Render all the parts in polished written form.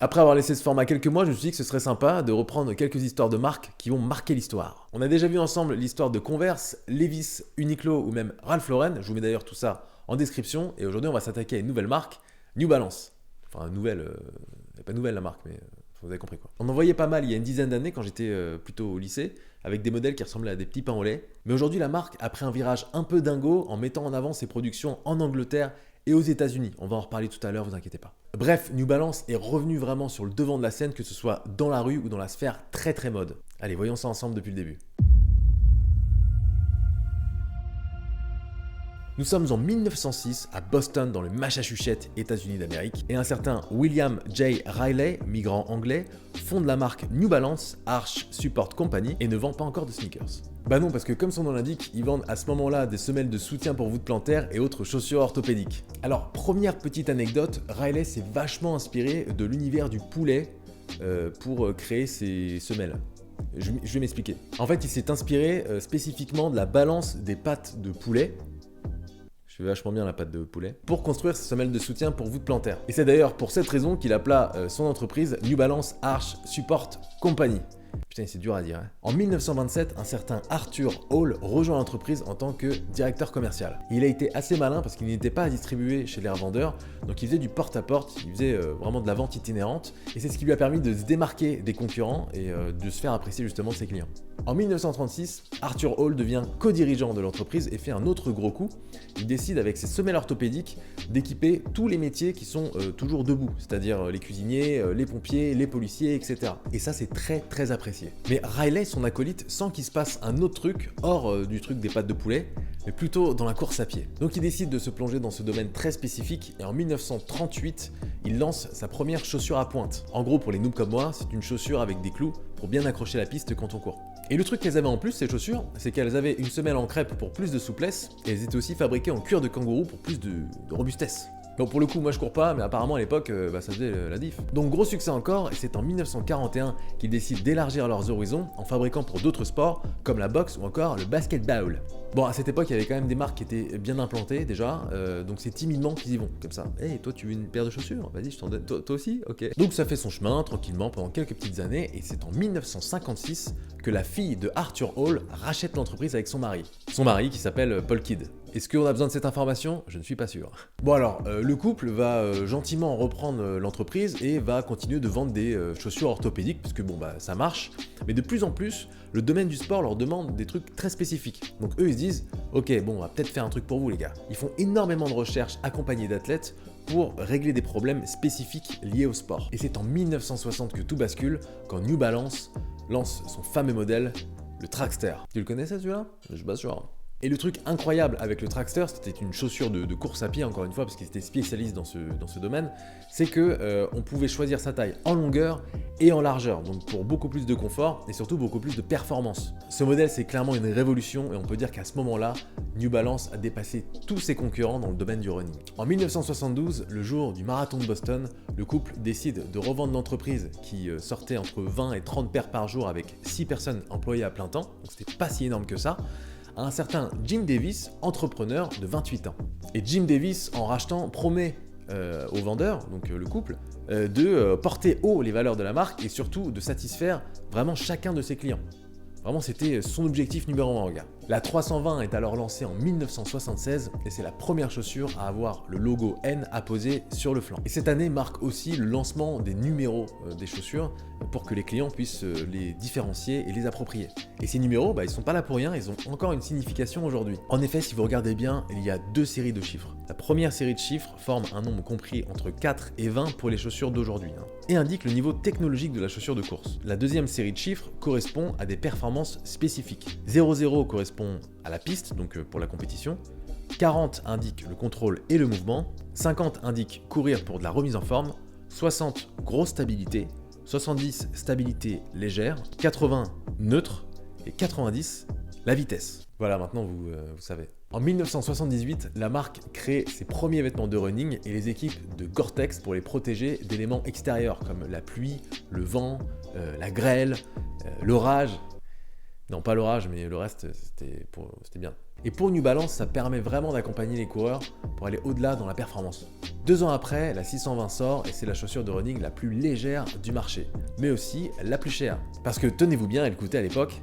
Après avoir laissé ce format quelques mois, je me suis dit que ce serait sympa de reprendre quelques histoires de marques qui vont marquer l'histoire. On a déjà vu ensemble l'histoire de Converse, Levi's, Uniqlo ou même Ralph Lauren. Je vous mets d'ailleurs tout ça en description. Et aujourd'hui, on va s'attaquer à une nouvelle marque, New Balance. Enfin, nouvelle, pas nouvelle la marque, mais vous avez compris quoi. On en voyait pas mal il y a une dizaine d'années quand j'étais plutôt au lycée, avec des modèles qui ressemblaient à des petits pains au lait. Mais aujourd'hui, la marque a pris un virage un peu dingo en mettant en avant ses productions en Angleterre et aux États-Unis. On va en reparler tout à l'heure, vous inquiétez pas. Bref, New Balance est revenu vraiment sur le devant de la scène, que ce soit dans la rue ou dans la sphère très mode. Allez, voyons ça ensemble depuis le début. Nous sommes en 1906 à Boston dans le Massachusetts, États-Unis d'Amérique, et un certain William J. Riley, migrant anglais, fonde la marque New Balance Arch Support Company et ne vend pas encore de sneakers. Bah non, parce que comme son nom l'indique, ils vendent à ce moment-là des semelles de soutien pour voûte plantaire et autres chaussures orthopédiques. Alors, première petite anecdote, Riley s'est vachement inspiré de l'univers du poulet pour créer ses semelles. Je vais m'expliquer. En fait, il s'est inspiré spécifiquement de la balance des pattes de poulet. Je fais vachement bien la pâte de poulet, pour construire ses semelles de soutien pour voûte plantaire. Et c'est d'ailleurs pour cette raison qu'il appela son entreprise New Balance Arch Support Company. Putain, c'est dur à dire. Hein. En 1927, un certain Arthur Hall rejoint l'entreprise en tant que directeur commercial. Il a été assez malin parce qu'il n'était pas à distribuer chez les revendeurs, donc il faisait du porte-à-porte, il faisait vraiment de la vente itinérante, et c'est ce qui lui a permis de se démarquer des concurrents et de se faire apprécier justement de ses clients. En 1936, Arthur Hall devient co-dirigeant de l'entreprise et fait un autre gros coup. Il décide avec ses semelles orthopédiques d'équiper tous les métiers qui sont toujours debout, c'est-à-dire les cuisiniers, les pompiers, les policiers, etc. Et ça, c'est très apprécié. Mais Riley, son acolyte, sent qu'il se passe un autre truc, hors du truc des pâtes de poulet, mais plutôt dans la course à pied. Donc il décide de se plonger dans ce domaine très spécifique et en 1938, il lance sa première chaussure à pointe. En gros, pour les noobs comme moi, c'est une chaussure avec des clous pour bien accrocher la piste quand on court. Et le truc qu'elles avaient en plus, ces chaussures, c'est qu'elles avaient une semelle en crêpe pour plus de souplesse et elles étaient aussi fabriquées en cuir de kangourou pour plus de robustesse. Bon, pour le coup, moi je cours pas, mais apparemment à l'époque, ça faisait la diff. Donc gros succès encore, et c'est en 1941 qu'ils décident d'élargir leurs horizons en fabriquant pour d'autres sports, comme la boxe ou encore le basketball. Bon, à cette époque, il y avait quand même des marques qui étaient bien implantées déjà, donc c'est timidement qu'ils y vont, comme ça. Hey, toi tu veux une paire de chaussures? Vas-y, je t'en donne. Toi aussi? Ok. Donc ça fait son chemin, tranquillement, pendant quelques petites années, et c'est en 1956 que la fille de Arthur Hall rachète l'entreprise avec son mari. Son mari qui s'appelle Paul Kidd. Est-ce qu'on a besoin de cette information? Je ne suis pas sûr. Bon alors, le couple va gentiment reprendre l'entreprise et va continuer de vendre des chaussures orthopédiques, parce que bon bah ça marche, mais de plus en plus, le domaine du sport leur demande des trucs très spécifiques. Donc eux ils se disent, ok bon on va peut-être faire un truc pour vous les gars. Ils font énormément de recherches accompagnées d'athlètes pour régler des problèmes spécifiques liés au sport. Et c'est en 1960 que tout bascule, quand New Balance lance son fameux modèle, le Trackster. Tu le connaissais celui-là? Je suis pas sûr. Et le truc incroyable avec le Trackster, c'était une chaussure de course à pied encore une fois, parce qu'il était spécialiste dans ce domaine, c'est que on pouvait choisir sa taille en longueur et en largeur, donc pour beaucoup plus de confort et surtout beaucoup plus de performance. Ce modèle c'est clairement une révolution et on peut dire qu'à ce moment-là, New Balance a dépassé tous ses concurrents dans le domaine du running. En 1972, le jour du marathon de Boston, le couple décide de revendre l'entreprise qui sortait entre 20 et 30 paires par jour avec 6 personnes employées à plein temps, donc c'était pas si énorme que ça, à un certain Jim Davis, entrepreneur de 28 ans. Et Jim Davis, en rachetant, promet aux vendeurs, donc le couple, de porter haut les valeurs de la marque et surtout de satisfaire vraiment chacun de ses clients. Vraiment, c'était son objectif numéro 1, gars. La 320 est alors lancée en 1976 et c'est la première chaussure à avoir le logo N apposé sur le flanc. Et cette année marque aussi le lancement des numéros des chaussures pour que les clients puissent les différencier et les approprier. Et ces numéros, ils sont pas là pour rien, ils ont encore une signification aujourd'hui. En effet, si vous regardez bien, il y a deux séries de chiffres. La première série de chiffres forme un nombre compris entre 4 et 20 pour les chaussures d'aujourd'hui, et indique le niveau technologique de la chaussure de course. La deuxième série de chiffres correspond à des performances spécifiques. 00 correspond à la piste, donc pour la compétition. 40 indique le contrôle et le mouvement. 50 indique courir pour de la remise en forme. 60 grosse stabilité. 70 stabilité légère. 80 neutre. Et 90 la vitesse. Voilà, maintenant vous savez. En 1978, la marque crée ses premiers vêtements de running et les équipe de Gore-Tex pour les protéger d'éléments extérieurs comme la pluie, le vent, la grêle, l'orage. Non, pas l'orage, mais le reste, c'était bien. Et pour New Balance, ça permet vraiment d'accompagner les coureurs pour aller au-delà dans la performance. 2 ans après, la 620 sort et c'est la chaussure de running la plus légère du marché, mais aussi la plus chère. Parce que tenez-vous bien, elle coûtait à l'époque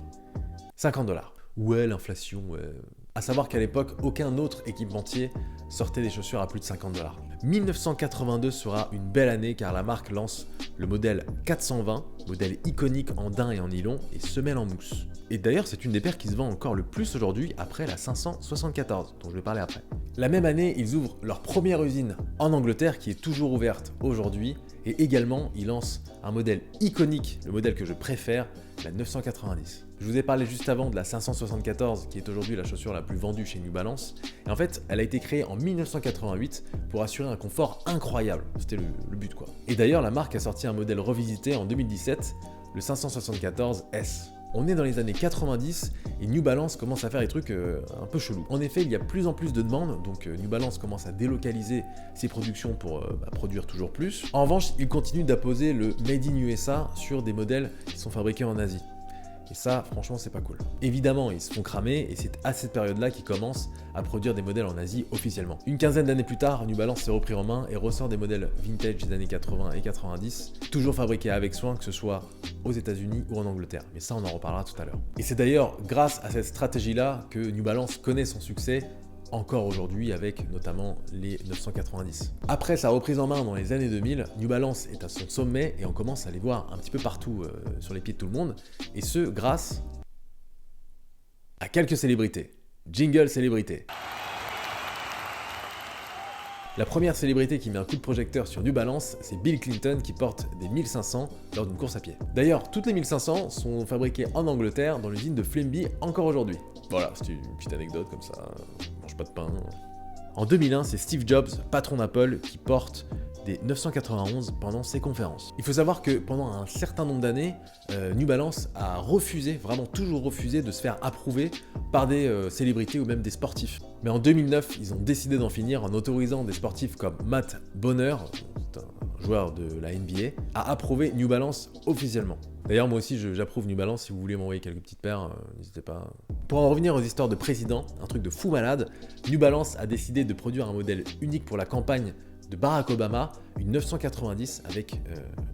50$. Ouais, l'inflation, ouais. À savoir qu'à l'époque, aucun autre équipementier sortait des chaussures à plus de 50$. 1982 sera une belle année car la marque lance le modèle 420, modèle iconique en daim et en nylon et semelle en mousse. Et d'ailleurs, c'est une des paires qui se vend encore le plus aujourd'hui après la 574, dont je vais parler après. La même année, ils ouvrent leur première usine en Angleterre qui est toujours ouverte aujourd'hui et également, ils lancent un modèle iconique, le modèle que je préfère, la 990. Je vous ai parlé juste avant de la 574 qui est aujourd'hui la chaussure la plus vendue chez New Balance. Et en fait, elle a été créée en 1988 pour assurer un confort incroyable. C'était le but quoi. Et d'ailleurs, la marque a sorti un modèle revisité en 2017, le 574S. On est dans les années 90 et New Balance commence à faire des trucs un peu chelous. En effet, il y a plus en plus de demandes, donc New Balance commence à délocaliser ses productions pour produire toujours plus. En revanche, il continue d'apposer le Made in USA sur des modèles qui sont fabriqués en Asie. Et ça, franchement, c'est pas cool. Évidemment, ils se font cramer et c'est à cette période-là qu'ils commencent à produire des modèles en Asie officiellement. Une quinzaine d'années plus tard, New Balance s'est repris en main et ressort des modèles vintage des années 80 et 90, toujours fabriqués avec soin, que ce soit aux États-Unis ou en Angleterre. Mais ça, on en reparlera tout à l'heure. Et c'est d'ailleurs grâce à cette stratégie-là que New Balance connaît son succès encore aujourd'hui avec notamment les 990. Après sa reprise en main dans les années 2000, New Balance est à son sommet et on commence à les voir un petit peu partout sur les pieds de tout le monde, et ce grâce à quelques célébrités. Jingle célébrité. La première célébrité qui met un coup de projecteur sur New Balance, c'est Bill Clinton qui porte des 1500 lors d'une course à pied. D'ailleurs, toutes les 1500 sont fabriquées en Angleterre dans l'usine de Flemby encore aujourd'hui. Voilà, c'est une petite anecdote comme ça, on mange pas de pain. En 2001, c'est Steve Jobs, patron d'Apple, qui porte des 991 pendant ses conférences. Il faut savoir que pendant un certain nombre d'années, New Balance a refusé, vraiment toujours refusé, de se faire approuver par des célébrités ou même des sportifs. Mais en 2009, ils ont décidé d'en finir en autorisant des sportifs comme Matt Bonner, un joueur de la NBA, à approuver New Balance officiellement. D'ailleurs, moi aussi, j'approuve New Balance. Si vous voulez m'envoyer quelques petites paires, n'hésitez pas. Pour en revenir aux histoires de présidents, un truc de fou malade, New Balance a décidé de produire un modèle unique pour la campagne de Barack Obama, une 990 avec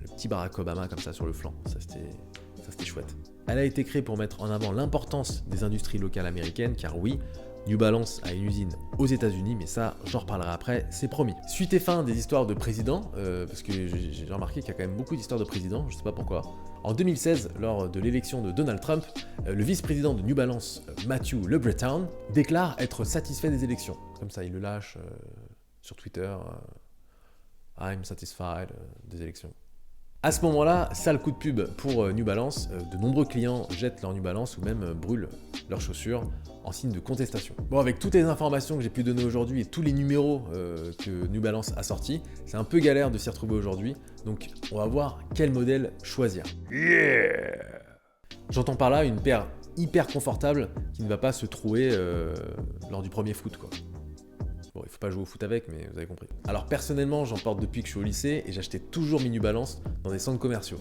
le petit Barack Obama comme ça sur le flanc. Ça, c'était chouette. Elle a été créée pour mettre en avant l'importance des industries locales américaines, car oui, New Balance a une usine aux États-Unis, mais ça, j'en reparlerai après, c'est promis. Suite et fin des histoires de présidents, parce que j'ai remarqué qu'il y a quand même beaucoup d'histoires de présidents, je sais pas pourquoi. En 2016, lors de l'élection de Donald Trump, le vice-président de New Balance, Matthew LeBreton, déclare être satisfait des élections. Comme ça, il le lâche sur Twitter, I'm satisfied des élections. À ce moment-là, sale coup de pub pour New Balance, de nombreux clients jettent leur New Balance ou même brûlent leurs chaussures en signe de contestation. Bon, avec toutes les informations que j'ai pu donner aujourd'hui et tous les numéros que New Balance a sortis, c'est un peu galère de s'y retrouver aujourd'hui, donc on va voir quel modèle choisir. Yeah! J'entends par là une paire hyper confortable qui ne va pas se trouer lors du premier foot, quoi. Bon, il faut pas jouer au foot avec, mais vous avez compris. Alors personnellement, j'en porte depuis que je suis au lycée et j'achetais toujours mes New Balance dans des centres commerciaux.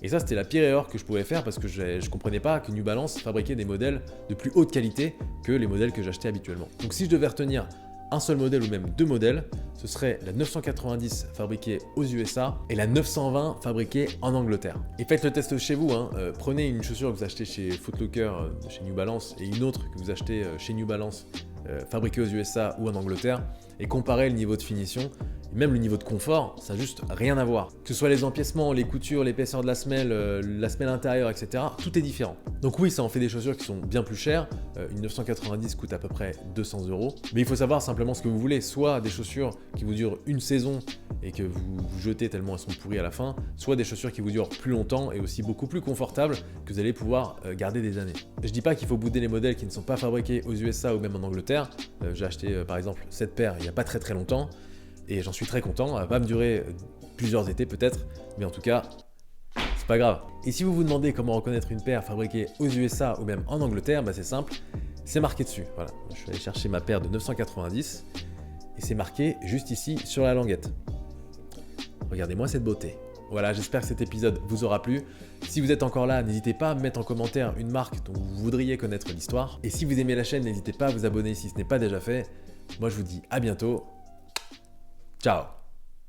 Et ça, c'était la pire erreur que je pouvais faire parce que je comprenais pas que New Balance fabriquait des modèles de plus haute qualité que les modèles que j'achetais habituellement. Donc si je devais retenir un seul modèle ou même deux modèles, ce serait la 990 fabriquée aux USA et la 920 fabriquée en Angleterre. Et faites le test chez vous, hein. Prenez une chaussure que vous achetez chez Foot Locker, chez New Balance, et une autre que vous achetez chez New Balance, fabriquée aux USA ou en Angleterre, et comparez le niveau de finition, et même le niveau de confort, ça n'a juste rien à voir. Que ce soit les empiècements, les coutures, l'épaisseur de la semelle intérieure, etc., tout est différent. Donc oui, ça en fait des chaussures qui sont bien plus chères, une 990 coûte à peu près 200 €, mais il faut savoir simplement ce que vous voulez, soit des chaussures qui vous durent une saison et que vous jetez tellement elles sont pourries à la fin, soit des chaussures qui vous durent plus longtemps et aussi beaucoup plus confortables que vous allez pouvoir garder des années. Je dis pas qu'il faut bouder les modèles qui ne sont pas fabriqués aux USA ou même en Angleterre. J'ai acheté par exemple cette paire il n'y a pas très longtemps et j'en suis très content. Elle va me durer plusieurs étés peut-être, mais en tout cas, c'est pas grave. Et si vous vous demandez comment reconnaître une paire fabriquée aux USA ou même en Angleterre, bah c'est simple, c'est marqué dessus. Voilà, je suis allé chercher ma paire de 990 et c'est marqué juste ici sur la languette. Regardez-moi cette beauté. Voilà, j'espère que cet épisode vous aura plu. Si vous êtes encore là, n'hésitez pas à me mettre en commentaire une marque dont vous voudriez connaître l'histoire. Et si vous aimez la chaîne, n'hésitez pas à vous abonner si ce n'est pas déjà fait. Moi je vous dis à bientôt. Ciao.